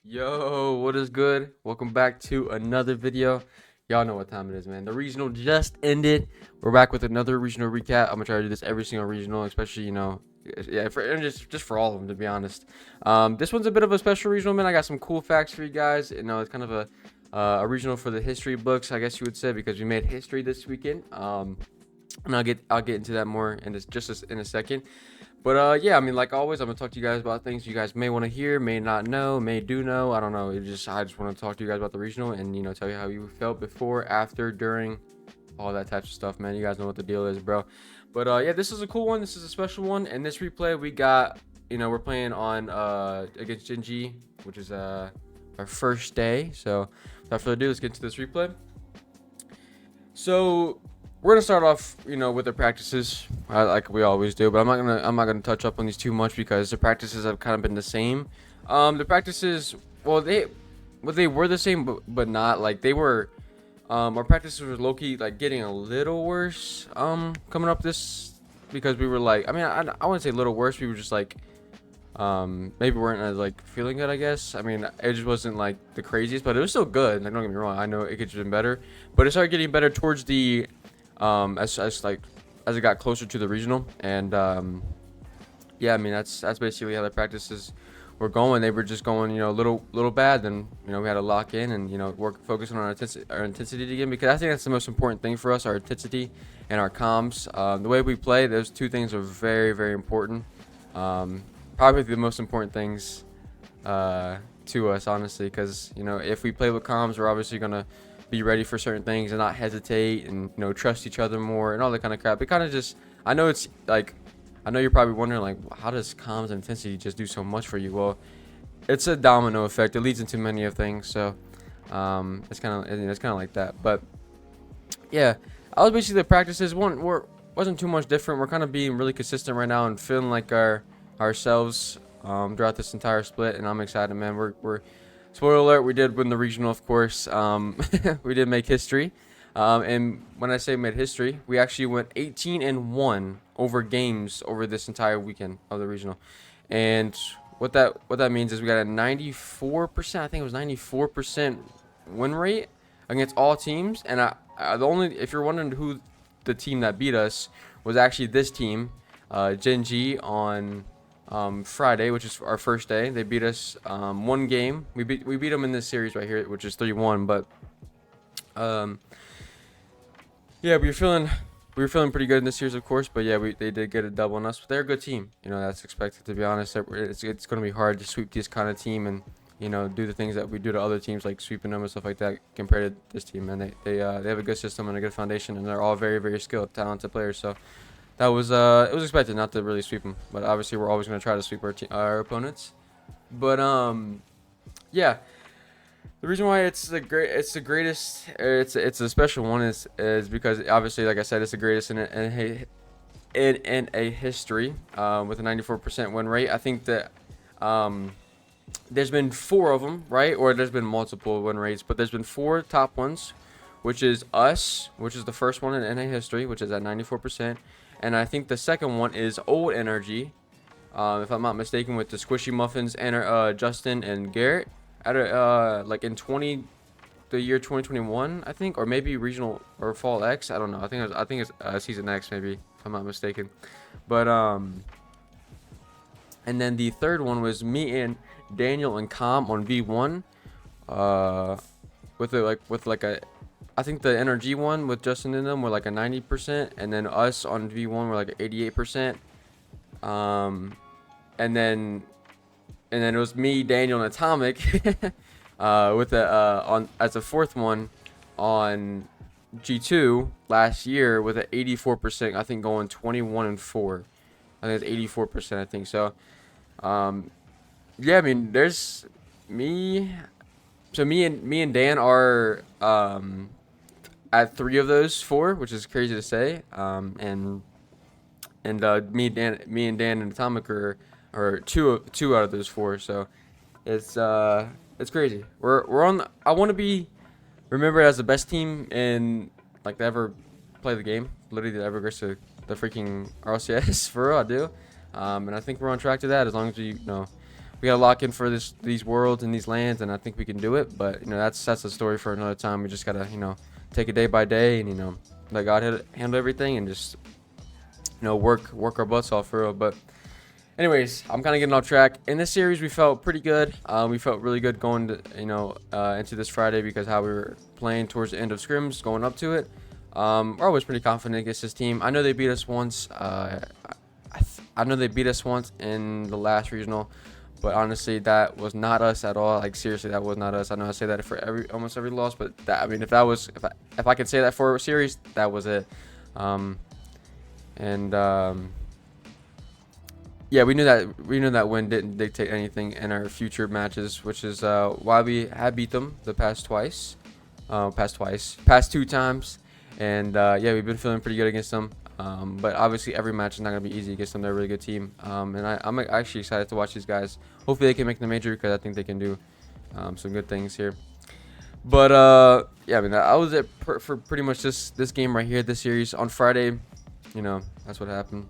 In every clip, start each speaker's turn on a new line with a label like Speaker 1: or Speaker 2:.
Speaker 1: Yo, what is good? Welcome back to another video. Y'all know what time it is, man. The regional just ended. We're back with another regional recap. I'm gonna try to do this every single regional, especially yeah, and just for all of them, to be honest. This one's a bit of a special regional, man. I got some cool facts for you guys. It's kind of a regional for the history books, I guess you would say, because we made history this weekend. And I'll get into that more in in a second. But yeah, I mean, like always, I'm gonna talk to you guys about things you guys may want to hear, may not know, may do know. I don't know. I just want to talk to you guys about the regional and tell you how you felt before, after, during, all that types of stuff, man. You guys know what the deal is, bro. But yeah, this is a cool one. This is a special one. And this replay, we got, we're playing on against Genji, which is our first day. So without further ado, let's get into this replay. So we're gonna start off, with the practices, like we always do. But I'm not gonna touch up on these too much because the practices have kind of been the same. The practices, they were the same, but not like they were. Our practices were low key like getting a little worse. Coming up this because we were like, I wouldn't say a little worse. We were just like, maybe weren't as like feeling good, I guess. I mean, it just wasn't like the craziest, but it was still good. Like, don't get me wrong, I know it could have been better, but it started getting better towards the as it got closer to the regional. And yeah, I mean, that's basically how the practices were going. They were just going, a little bad. Then we had to lock in and focus on our intensity again, because I think that's the most important thing for us, our intensity and our comms. The way we play, those two things are very, very important. Probably the most important things to us, honestly, because if we play with comms, we're obviously gonna be ready for certain things and not hesitate and trust each other more and all that kind of crap. It kind of just, I know it's like, I know you're probably wondering, like, how does comms and intensity just do so much for you? Well, it's a domino effect. It leads into many of things. So it's kind of like that. But yeah, I was basically, the practices wasn't too much different. We're kind of being really consistent right now and feeling like ourselves throughout this entire split, and I'm excited, man. We're spoiler alert, we did win the regional, of course. We did make history. And when I say made history, we actually went 18-1 over games over this entire weekend of the regional. And what that means is we got a 94%, I think it was 94% win rate against all teams. And if you're wondering who the team that beat us, was actually this team, Genji, on Friday, which is our first day. They beat us one game. We beat them in this series right here, which is 3-1. But yeah, we were feeling pretty good in this series, of course. But yeah, they did get a double on us. But they're a good team. That's expected, to be honest. It's going to be hard to sweep this kind of team and do the things that we do to other teams, like sweeping them and stuff like that, compared to this team. And they have a good system and a good foundation, and they're all very, very skilled, talented players. So that was it was expected not to really sweep them, but obviously we're always going to try to sweep our opponents. But yeah, the reason why it's the greatest, it's a special one, is because obviously, like I said, it's the greatest in a history, with a 94% win rate. I think that there's been four of them, right? Or there's been multiple win rates, but there's been four top ones, which is us, which is the first one in NA history, which is at 94%. And I think the second one is Old Energy, if I'm not mistaken, with the Squishy Muffins and Justin and Garrett at like in the year 2021, I think, or maybe regional or fall X. I don't know. I think it's season X, maybe, if I'm not mistaken. But and then the third one was me and Daniel and Com on V1, with like a, I think the NRG one with Justin in them were like a 90%, and then us on V1 were like 88%. And then it was me, Daniel, and Atomic with on as a fourth one on G2 last year with an 84%. I think going 21-4. I think it's 84%. I think so. Yeah, I mean, there's me. So me and Dan are at three of those four, which is crazy to say. And me and Dan and Atomic are two out of those four. So it's crazy. We're on. I want to be remembered as the best team in, like, to ever play the game. Literally, that ever goes to the freaking RLCS. For real, I do. And I think we're on track to that, as long as we we gotta lock in for these worlds and these lands, and I think we can do it. But that's a story for another time. We just gotta take it day by day, and let God handle everything, and just work our butts off for real. But anyways, I'm kind of getting off track. In this series, we felt pretty good. We felt really good going to into this Friday because how we were playing towards the end of scrims, going up to it. We're always pretty confident against this team. I know they beat us once. I know they beat us once in the last regional, but honestly, that was not us at all. Like seriously, that was not us. I know I say that for almost every loss, but if I could say that for a series, that was it. Yeah, we knew that win didn't dictate anything in our future matches, which is why we had beat them the past two times, and yeah, we've been feeling pretty good against them. But obviously, every match is not gonna be easy against them. They're a really good team, and I'm actually excited to watch these guys. Hopefully, they can make the major because I think they can do some good things here. But yeah, I mean, that was it for pretty much this game right here, this series on Friday. That's what happened.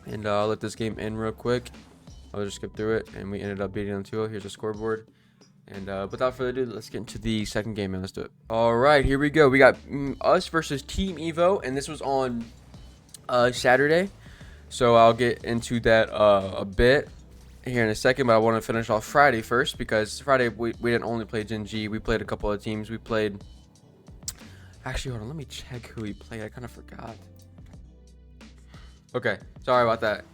Speaker 1: And I'll let this game end real quick. I'll just skip through it, and we ended up beating them 2-0. Here's a scoreboard. And without further ado, let's get into the second game, and let's do it. All right, here we go. We got us versus Team Evo, and this was on Saturday. So I'll get into that a bit here in a second, but I want to finish off Friday first because Friday we didn't only play Gen G. We played a couple of teams. We played... Actually, hold on. Let me check who we played. I kind of forgot. Okay, sorry about that.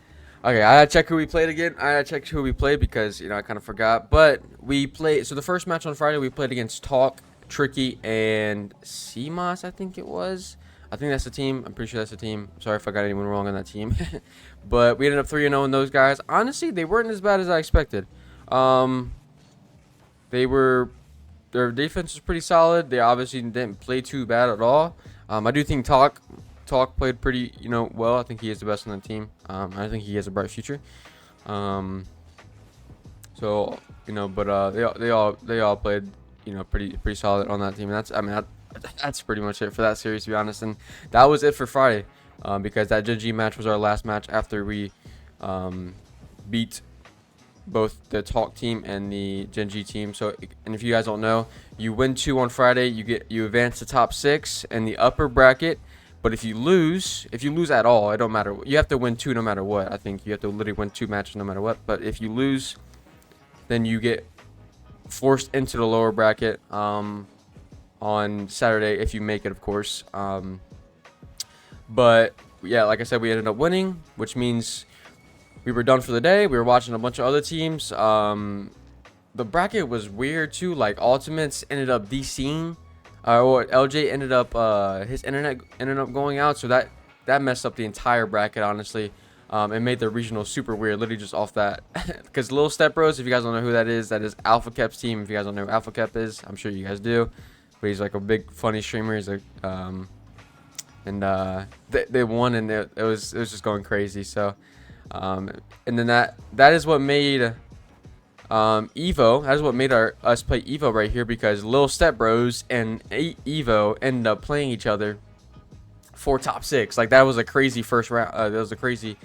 Speaker 1: Okay, I had to check who we played again. I had to check who we played because, I kind of forgot. But we played... So the first match on Friday, we played against Talk, Tricky, and CMOS, I think it was. I think that's the team. I'm pretty sure that's the team. Sorry if I got anyone wrong on that team. But we ended up 3-0 in those guys. Honestly, they weren't as bad as I expected. Their defense was pretty solid. They obviously didn't play too bad at all. I do think Talk played pretty, well. I think he is the best on the team. I think he has a bright future. But they all played, pretty solid on that team. And that's pretty much it for that series, to be honest. And that was it for Friday, because that Gen G match was our last match after we beat both the Talk team and the Gen G team. So, and if you guys don't know, you win 2 on Friday, you advance to top 6 in the upper bracket. But if you lose at all, it don't matter. You have to win 2 no matter what. I think you have to literally win 2 matches no matter what. But if you lose, then you get forced into the lower bracket on Saturday if you make it, of course. But yeah, like I said, we ended up winning, which means we were done for the day. We were watching a bunch of other teams. The bracket was weird too. Like Ultimates ended up DCing. Or LJ ended up his internet ended up going out, so that messed up the entire bracket, honestly. It made the regional super weird, literally just off that. Because Lil Step Bros, if you guys don't know who that is Alpha Kep's team. If you guys don't know who Alpha Kep is, I'm sure you guys do. But he's like a big funny streamer. He's like they won, and it was just going crazy. So and then that is what made Evo. That is what made us play Evo right here, because Lil Step Bros and Evo ended up playing each other for top 6. Like that was a crazy first round. That was a crazy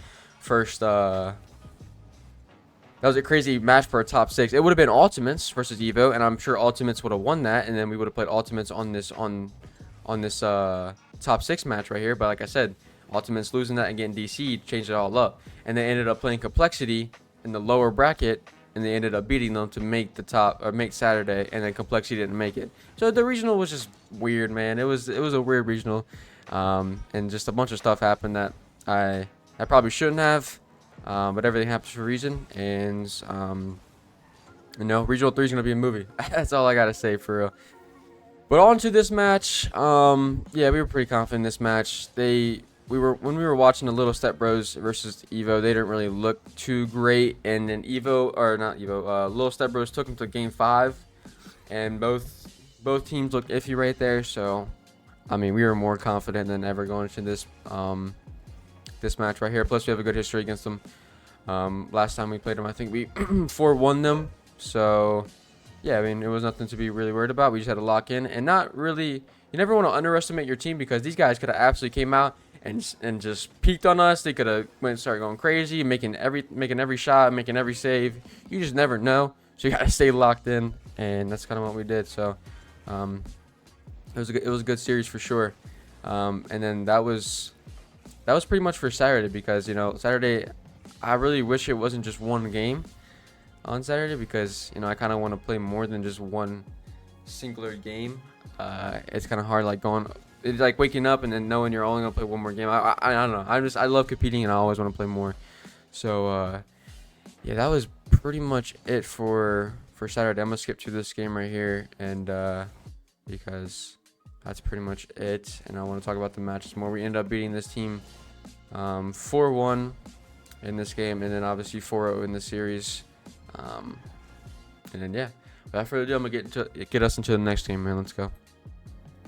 Speaker 1: match for a top 6. It would have been Ultimates versus Evo, and I'm sure Ultimates would have won that, and then we would have played Ultimates on this top 6 match right here. But like I said, Ultimates losing that and getting DC'd changed it all up, and they ended up playing Complexity in the lower bracket, and they ended up beating them to make the top, or make Saturday, and then Complexity didn't make it. So the regional was just weird, man. It was a weird regional, and just a bunch of stuff happened that I probably shouldn't have, but everything happens for a reason, and Regional 3 is gonna be a movie. That's all I gotta say for real. But on to this match. Yeah, we were pretty confident in this match. When we were watching the Little Step Bros versus Evo, they didn't really look too great, and then Little Step Bros took them to game 5, and both teams looked iffy right there. So, I mean, we were more confident than ever going into this match right here. Plus, we have a good history against them. Last time we played them, I think we 4-1 them. So, yeah, I mean, it was nothing to be really worried about. We just had to lock in, and not really. You never want to underestimate your team, because these guys could have absolutely came out and just peeked on us, they could have went and started going crazy, making every shot, making every save. You just never know, so you gotta stay locked in, and that's kind of what we did. So it was a good series for sure. And then that was pretty much for Saturday, because Saturday, I really wish it wasn't just one game on Saturday, because I kind of want to play more than just one singular game. It's kind of hard, like it's like waking up and then knowing you're only gonna play one more game. I don't know. I love competing, and I always want to play more. So yeah, that was pretty much it for Saturday. I'm gonna skip to this game right here, and because that's pretty much it. And I want to talk about the matches more. We ended up beating this team 4-1 in this game, and then obviously 4-0 in the series. And then yeah, without further ado, I'm gonna get us into the next game, man. Let's go.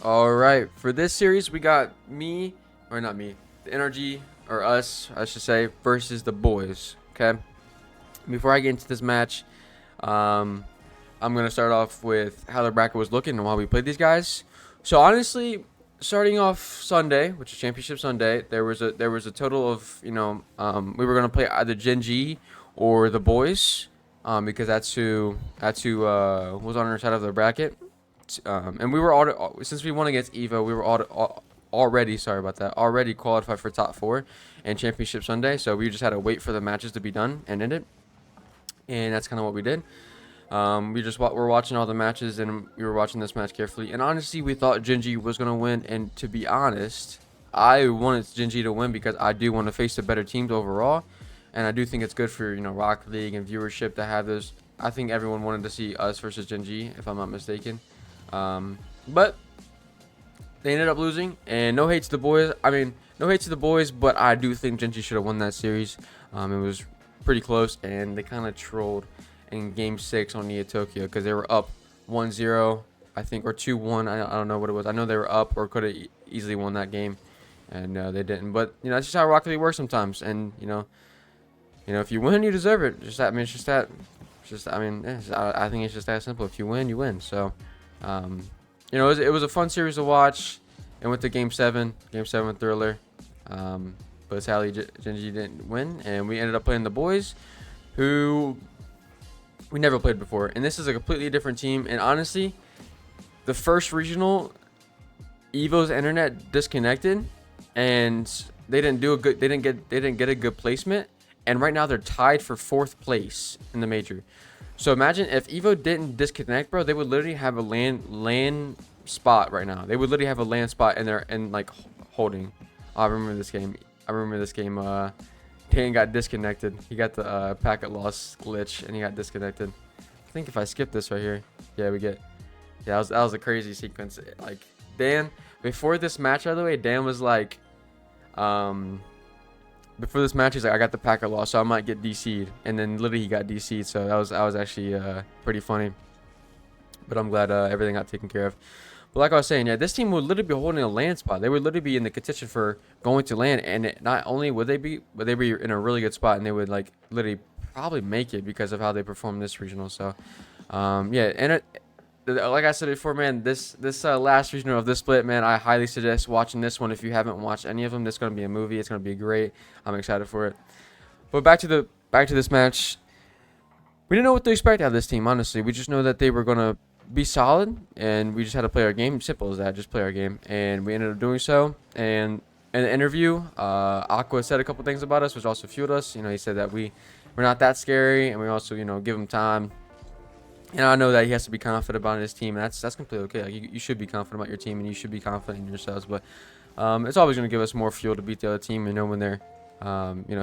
Speaker 1: All right, for this series, we got the NRG, or us, I should say, versus the boys. Okay. Before I get into this match, I'm gonna start off with how the bracket was looking and why we played these guys. So honestly, starting off Sunday, which is Championship Sunday, there was a total of we were gonna play either Gen G or the boys, because that's who was on our side of the bracket. And we were since we won against Evo, we were already qualified for top 4 and Championship Sunday. So we just had to wait for the matches to be done and end it, and that's kind of what we did. We're watching all the matches, and we were watching this match carefully. And honestly, we thought Gen G was gonna win. And to be honest, I wanted Gen G to win because I do want to face the better teams overall, and I do think it's good for Rocket League and viewership to have those. I think everyone wanted to see us versus Gen G, if I'm not mistaken. But they ended up losing, and no hate to the boys. No hate to the boys, but I do think Gen G should have won that series. It was pretty close, and they kind of trolled in Game 6 on Nia Tokyo, because they were up 1-0, I think, or 2-1. I don't know what it was. I know they were up or could have easily won that game, and they didn't. But that's just how Rocket League works sometimes. And if you win, you deserve it. I think it's just that simple. If you win, you win. So it was a fun series to watch, and with the Game 7 thriller. But sadly, Gen G didn't win, and we ended up playing the boys, who we never played before. And this is a completely different team. And honestly, the first regional, Evo's internet disconnected, and they didn't get a good placement. And right now they're tied for 4th place in the major. So imagine if Evo didn't disconnect, bro, they would literally have a land spot right now. They would literally have a land spot in there and like holding. I remember this game. Dan got disconnected. He got the packet loss glitch, and he got disconnected. I think if I skip this right here, yeah, that was a crazy sequence. Like Dan, before this match, by the way, Dan was like, before this match, he's like, I got the packet loss, so I might get DC'd, and then literally he got DC'd. So that was actually pretty funny. But I'm glad everything got taken care of. But like I was saying, yeah, this team would literally be holding a land spot. They would literally be in the contention for going to land, and not only would they be, but they'd be in a really good spot, and they would like literally probably make it because of how they performed this regional. So, yeah, and like I said before, man, this last regional of this split, man, I highly suggest watching this one if you haven't watched any of them. This is gonna be a movie. It's gonna be great. I'm excited for it. But back to this match. We didn't know what to expect out of this team, honestly. We just know that they were gonna be solid, and we just had to play our game. Simple as that, just play our game, and we ended up doing so. And in the interview, Aqua said a couple things about us, which also fueled us. He said that we're not that scary, and we also give him time. And I know that he has to be confident about his team, and that's completely okay. Like you should be confident about your team, and you should be confident in yourselves. But it's always going to give us more fuel to beat the other team, when they're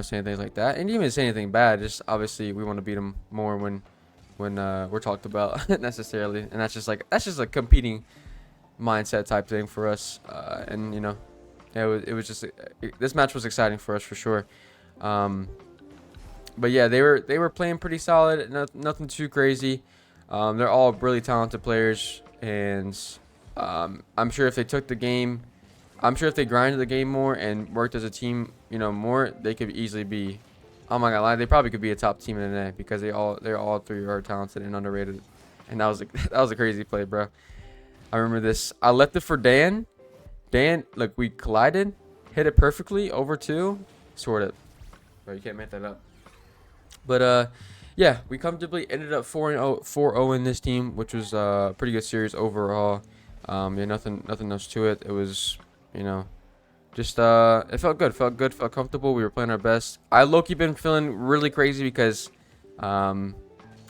Speaker 1: saying things like that. And even say anything bad, just obviously we want to beat them more when we're talked about necessarily. And that's just a competing mindset type thing for us. And it was just this match was exciting for us for sure. But yeah, they were playing pretty solid, nothing too crazy. They're all really talented players, and I'm sure if they took the game, I'm sure if they grinded the game more and worked as a team, more, they could easily be. I'm not gonna lie, they probably could be a top team in the NA, because they're all three are talented and underrated. And that was a crazy play, bro. I remember this. I left it for Dan. Dan, look, we collided, hit it perfectly over 2. Sort it. Bro, you can't make that up. But yeah, we comfortably ended up 4-0 in this team, which was a pretty good series overall. Yeah, nothing else to it. It was, you know, just it felt good, felt comfortable. We were playing our best. I low-key been feeling really crazy because I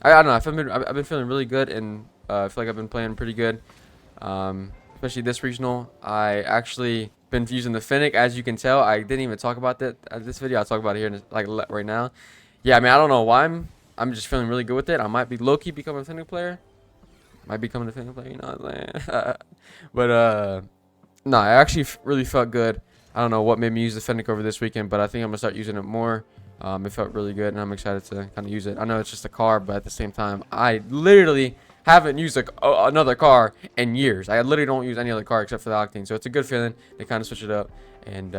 Speaker 1: don't know. I've been feeling really good, and I feel like I've been playing pretty good. Especially this regional. I actually been using the Fennec, as you can tell. I didn't even talk about that this video. I'll talk about it here right now. Yeah, I mean, I don't know why I'm just feeling really good with it. I might be low-key becoming a Fennec player. Might become a Fennec player, you know what I'm saying? But no, I actually really felt good. I don't know what made me use the Fennec over this weekend, but I think I'm gonna start using it more. It felt really good, and I'm excited to kind of use it. I know it's just a car, but at the same time, I literally haven't used another car in years. I literally don't use any other car except for the Octane, so it's a good feeling to kind of switch it up and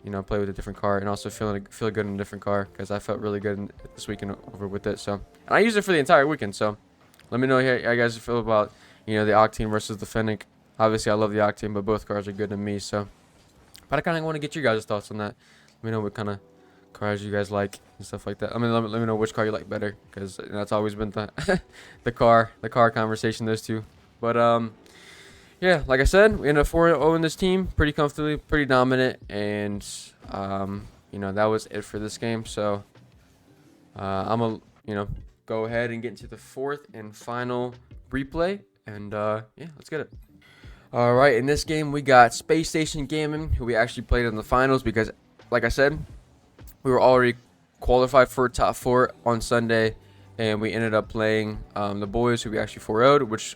Speaker 1: you know, play with a different car, and also feel good in a different car, because I felt really good this weekend over with it. So, and I used it for the entire weekend. So let me know how you guys feel about, you know, the Octane versus the Fennec. Obviously, I love the Octane, but both cars are good to me. So, but I kind of want to get your guys' thoughts on that. Let me know what kind of cars you guys like and stuff like that. I mean, let me know which car you like better, because that's always been the the car conversation, those two. But yeah, like I said, we ended up 4-0 in this team, pretty comfortably, pretty dominant, and you know, that was it for this game. So I'm gonna, you know, go ahead and get into the 4th and final replay, and yeah, let's get it. All right, in this game we got Space Station Gaming, who we actually played in the finals, because like I said, we were already qualified for top 4 on Sunday, and we ended up playing the boys, who we actually 4-0'd, which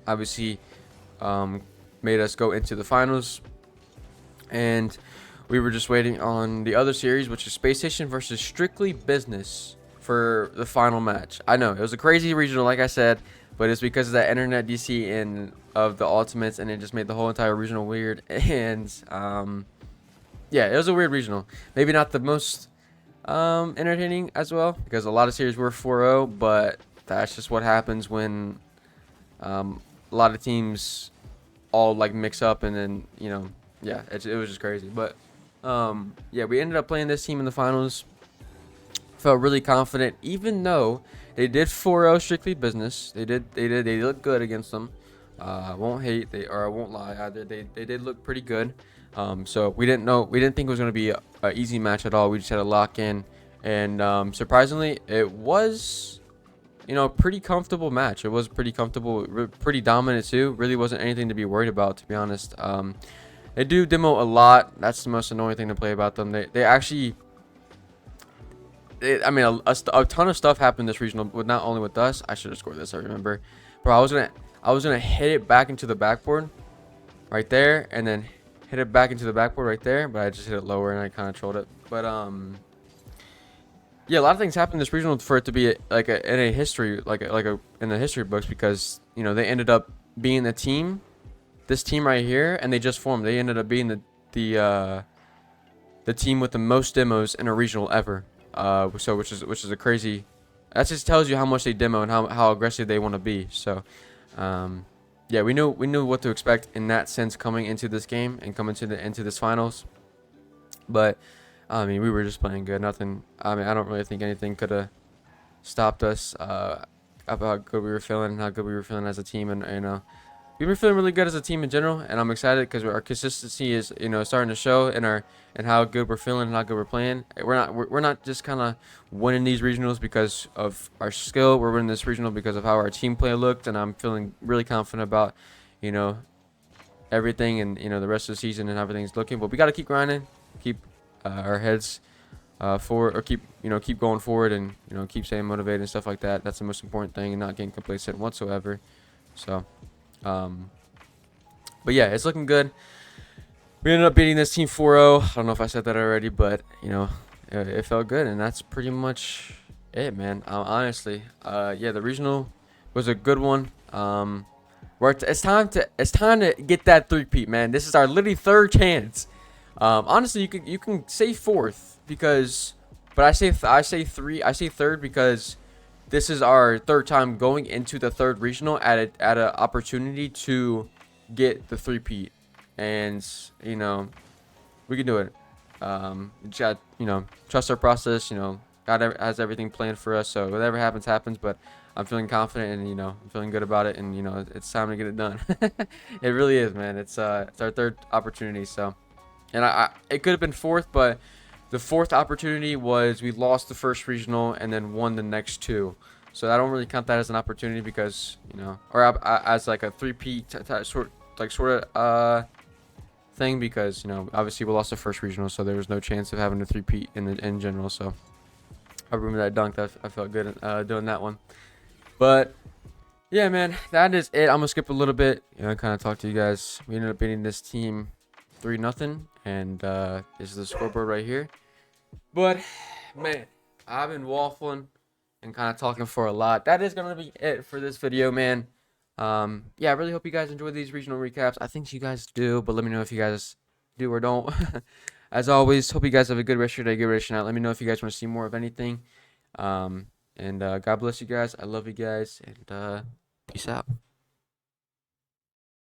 Speaker 1: obviously made us go into the finals. And we were just waiting on the other series, which is Space Station versus Strictly Business, for the final match. I know it was a crazy regional, like I said, but it's because of that internet DC and of the ultimates, and it just made the whole entire regional weird. And yeah, it was a weird regional. Maybe not the most entertaining as well, because a lot of series were 4-0, but that's just what happens when a lot of teams all like mix up, and then, you know, yeah, it was just crazy. But yeah, we ended up playing this team in the finals. Felt really confident, even though they did 4-0 Strictly Business. They looked good against them. I won't hate, I won't lie either. They did look pretty good. So we didn't think it was going to be an easy match at all. We just had to lock in, and surprisingly, it was, you know, a pretty comfortable match. It was pretty comfortable, pretty dominant too. Really wasn't anything to be worried about, to be honest. They do demo a lot. That's the most annoying thing to play about them. They actually, I mean, a ton of stuff happened this regional, with not only with us. I should have scored this, I remember. Bro, I was gonna hit it back into the backboard right there, and then hit it back into the backboard right there, but I just hit it lower, and I kind of trolled it. But yeah, a lot of things happened this regional for it to be in a history, in the history books, because, you know, they ended up being the team, this team right here, and they just formed. They ended up being the team with the most demos in a regional ever. So which is a crazy. That just tells you how much they demo and how aggressive they want to be. So yeah, we knew what to expect in that sense coming into this game and coming into this finals. But I mean, we were just playing good. Nothing. I mean, I don't really think anything could have stopped us about how good we were feeling and how good we were feeling as a team. And, you know, we've been feeling really good as a team in general, and I'm excited because our consistency is, you know, starting to show in how good we're feeling and how good we're playing. We're not just kind of winning these regionals because of our skill. We're winning this regional because of how our team play looked, and I'm feeling really confident about, you know, everything, and, you know, the rest of the season and how everything's looking. But we got to keep grinding, keep our heads forward, or keep going forward, and, you know, keep staying motivated and stuff like that. That's the most important thing, and not getting complacent whatsoever. So but yeah, it's looking good. We ended up beating this team 4-0. I don't know if I said that already, but, you know, it felt good, and that's pretty much it, man. Honestly, yeah, the regional was a good one. It's time to get that three-peat, man. This is our literally third chance. Honestly, you can say fourth, because, but I say third because this is our third time going into the third regional at an opportunity to get the three-peat, and, you know, we can do it. We just got, trust our process. God has everything planned for us, so whatever happens, happens. But I'm feeling confident, and I'm feeling good about it, and it's time to get it done. It really is, man. It's our third opportunity, so. And it could have been fourth, but the fourth opportunity was we lost the first regional and then won the next two. So I don't really count that as an opportunity because, or as like a three-peat sort of thing, because, obviously we lost the first regional, so there was no chance of having a three-peat in general. So I remember that dunk. I felt good doing that one. But yeah, man, that is it. I'm gonna skip a little bit, kind of talk to you guys. We ended up beating this team 3-0, and this is the scoreboard right here. But man, I've been waffling and kind of talking for a lot. That is gonna be it for this video, man. Yeah, I really hope you guys enjoy these regional recaps. I think you guys do, but let me know if you guys do or don't. As always, hope you guys have a good rest of your day, good rest of your night. Let me know if you guys want to see more of anything. And God bless you guys. I love you guys, and peace out.